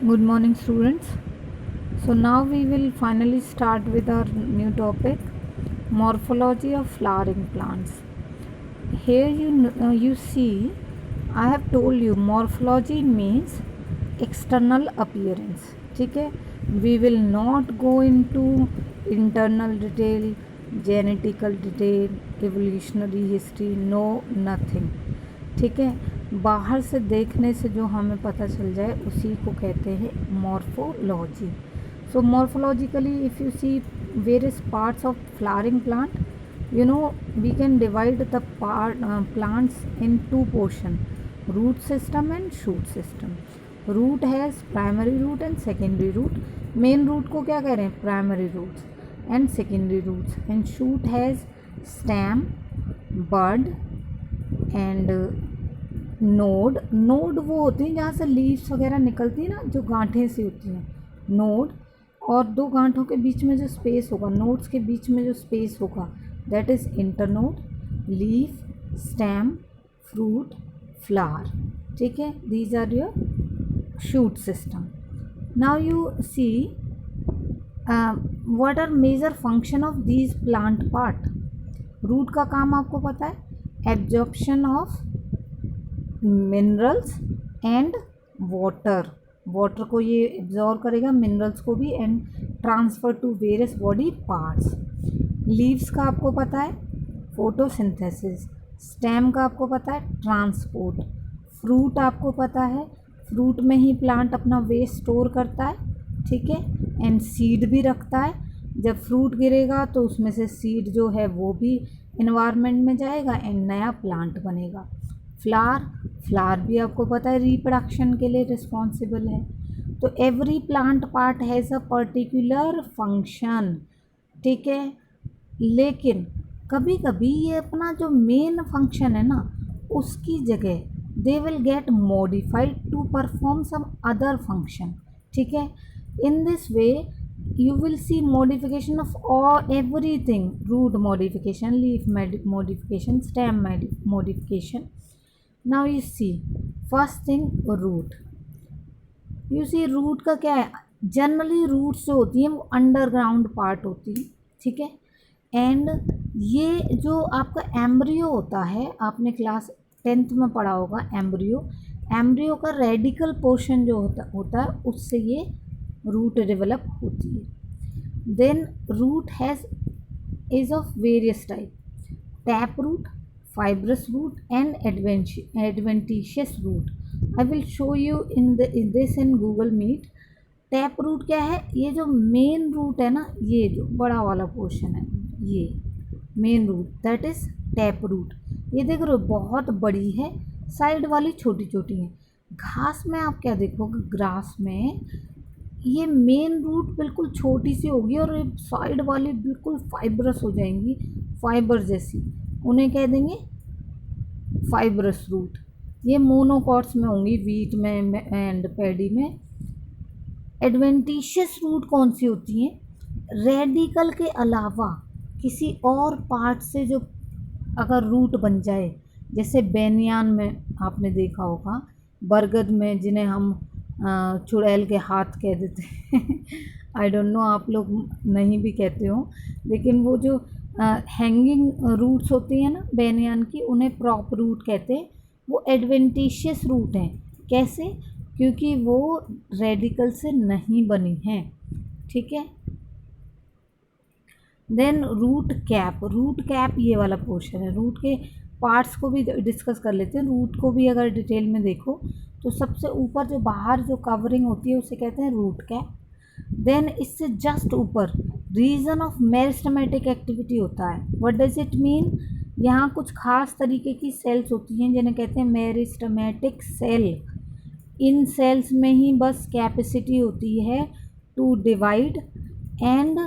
Good morning, students. So, now we will finally start with our new topic, morphology of flowering plants. Here you see, I have told you morphology means external appearance. ठीक है, we will not go into internal detail, genetical detail, evolutionary history, no nothing. ठीक है, बाहर से देखने से जो हमें पता चल जाए उसी को कहते हैं morphology. So morphologically, if you see various parts of flowering plant, we can divide the plants in two portion: root system and shoot system. Root has primary root and secondary root. Main root को क्या कह रहे हैं? Primary roots and secondary roots. And shoot has stem, bud and node वो होती हैं जहाँ से लीव्स वगैरह निकलती है ना, जो गांठें सी होती हैं, नोड. और दो गांठों के बीच में जो स्पेस होगा, नोड्स के बीच में जो स्पेस होगा, that is internode, leaf, stem, fruit, flower. ठीक है, these are your shoot system. Now you see what are major function of these plant part. Root का काम आपको पता है, absorption of minerals and water को ये एब्जॉर्व करेगा, मिनरल्स को भी, and transfer to various body parts. Leaves का आपको पता है, फोटोसिंथेसिस. स्टेम का आपको पता है, ट्रांसपोर्ट. फ्रूट आपको पता है, फ्रूट में ही प्लांट अपना वेस्ट स्टोर करता है. ठीक है, एंड सीड भी रखता है. जब फ्रूट गिरेगा तो उसमें से सीड जो है वो भी इन्वायरमेंट में जाएगा एंड नया प्लांट बनेगा. फ्लावर भी आपको पता है रिप्रोडक्शन के लिए रिस्पॉन्सिबल है. तो every plant part has a particular function. ठीक है, लेकिन कभी कभी ये अपना जो मेन फंक्शन है ना, उसकी जगह they will get modified to perform some other function. ठीक है, in this way you will see modification of all everything: root modification, leaf modification, stem modification. Now you see, first thing, root. You see root का क्या है, generally roots जो होती हैं वो underground part होती है. ठीक है, एंड ये जो आपका एम्ब्रियो होता है, आपने क्लास 10th में पढ़ा होगा, एम्ब्रियो का रेडिकल पोर्शन जो होता है उससे ये रूट डेवलप होती है. Then root has is of various type: tap root, fibrous root and adventitious root. I will show you in this in Google Meet. Tap root क्या है? ये जो मेन रूट है ना, ये जो बड़ा वाला पोर्शन है, ये main root, that is tap root. ये देख रहे हो बहुत बड़ी है, साइड वाली छोटी छोटी है. घास में आप क्या देखोगे, ग्रास में ये मेन रूट बिल्कुल छोटी सी होगी और साइड वाली बिल्कुल फाइब्रस हो जाएंगी, फाइबर जैसी. उन्हें कह देंगे फाइब्रस रूट. ये मोनोकॉट्स में होंगी, वीट में एंड पैडी में. एडवेंटिशियस रूट कौन सी होती हैं? रेडिकल के अलावा किसी और पार्ट से जो अगर रूट बन जाए, जैसे बेनियान में आपने देखा होगा, बरगद में जिन्हें हम चुड़ैल के हाथ कह देते हैं. आई डोंट नो आप लोग नहीं भी कहते हो, लेकिन वो जो हैंगिंग रूट्स होती हैं ना बेनियान की, उन्हें प्रॉप रूट कहते हैं. वो एडवेंटिशियस रूट हैं. कैसे? क्योंकि वो रेडिकल से नहीं बनी हैं. ठीक है, देन रूट कैप ये वाला पोर्शन है. रूट के पार्ट्स को भी डिस्कस कर लेते हैं. रूट को भी अगर डिटेल में देखो तो सबसे ऊपर जो बाहर जो कवरिंग होती है उसे कहते हैं रूट कैप. देन इससे जस्ट ऊपर रीजन ऑफ मेरिस्टेमेटिक एक्टिविटी होता है. What does it mean? यहाँ कुछ खास तरीके की सेल्स होती हैं जिन्हें कहते हैं मेरिस्टेमेटिक सेल. इन सेल्स में ही बस कैपेसिटी होती है to divide and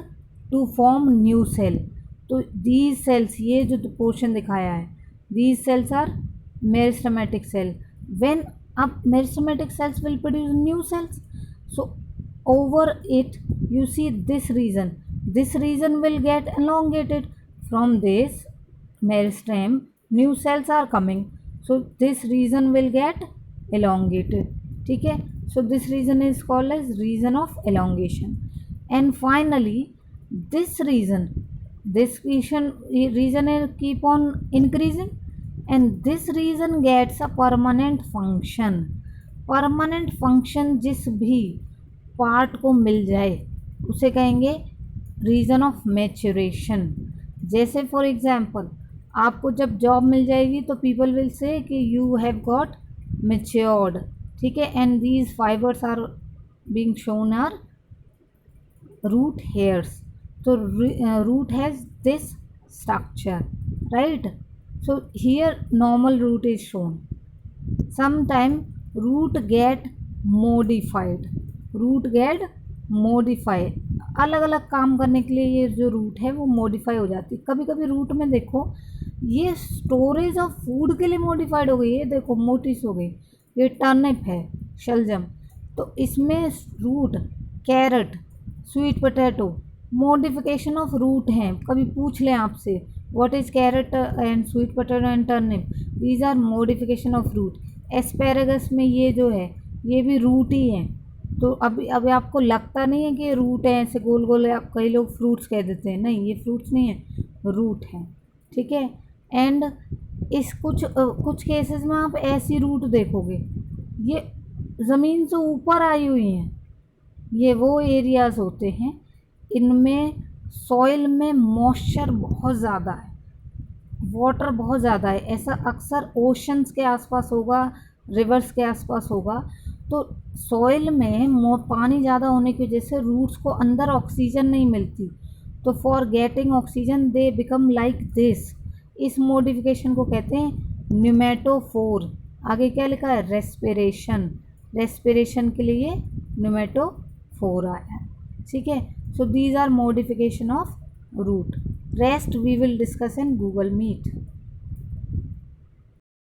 to form new cell. तो दीज सेल्स, ये जो पोर्शन दिखाया है, these cells are meristematic cell. When अब meristematic cells will produce new cells. So over it you see this region will get elongated. From this meristem new cells are coming, so this region will get elongated. ठीक है, So this region is called as region of elongation. And finally, this region keep on increasing, and this region gets a permanent function. Permanent function जिस भी part को मिल जाए उसे कहेंगे reason of maturation. जैसे for example आपको जब job मिल जाएगी तो पीपल विल से कि यू हैव गॉट मैच्योर्ड, ठीक है, and these fibres are being shown are root hairs. So root has this structure, right? So here normal root is shown. Sometime root get modified. अलग अलग काम करने के लिए ये जो रूट है वो मॉडिफाई हो जाती है. कभी कभी रूट में देखो ये स्टोरेज ऑफ फूड के लिए मॉडिफाइड हो गई. ये देखो मोटिस हो गई, ये टर्निप है, शलजम, तो इसमें root, carrot, sweet potato, modification of root हैं. कभी पूछ लें आपसे what is carrot and sweet potato and turnip, these are modification of root. Asparagus में ये जो है ये भी रूट ही है. तो अभी आपको लगता नहीं है कि ये रूट है, ऐसे गोल गोल है, कई लोग फ्रूट्स कह देते हैं, नहीं ये फ्रूट्स नहीं है, रूट है, ठीक है. एंड इस कुछ केसेस में आप ऐसी रूट देखोगे ये ज़मीन से ऊपर आई हुई हैं. ये वो एरियाज़ होते हैं इनमें सॉइल में मॉइस्चर बहुत ज़्यादा है, वाटर बहुत ज़्यादा है. ऐसा अक्सर ओशंस के आसपास होगा, रिवर्स के आसपास होगा. तो सॉइल में पानी ज़्यादा होने की वजह से रूट्स को अंदर ऑक्सीजन नहीं मिलती, तो for getting oxygen they become like this. इस मॉडिफिकेशन को कहते हैं न्यूमेटोफोर. आगे क्या लिखा है, रेस्पिरेशन. रेस्पिरेशन के लिए न्यूमेटोफोर आया है, ठीक है. So these are modification of root. Rest we will discuss in Google meet.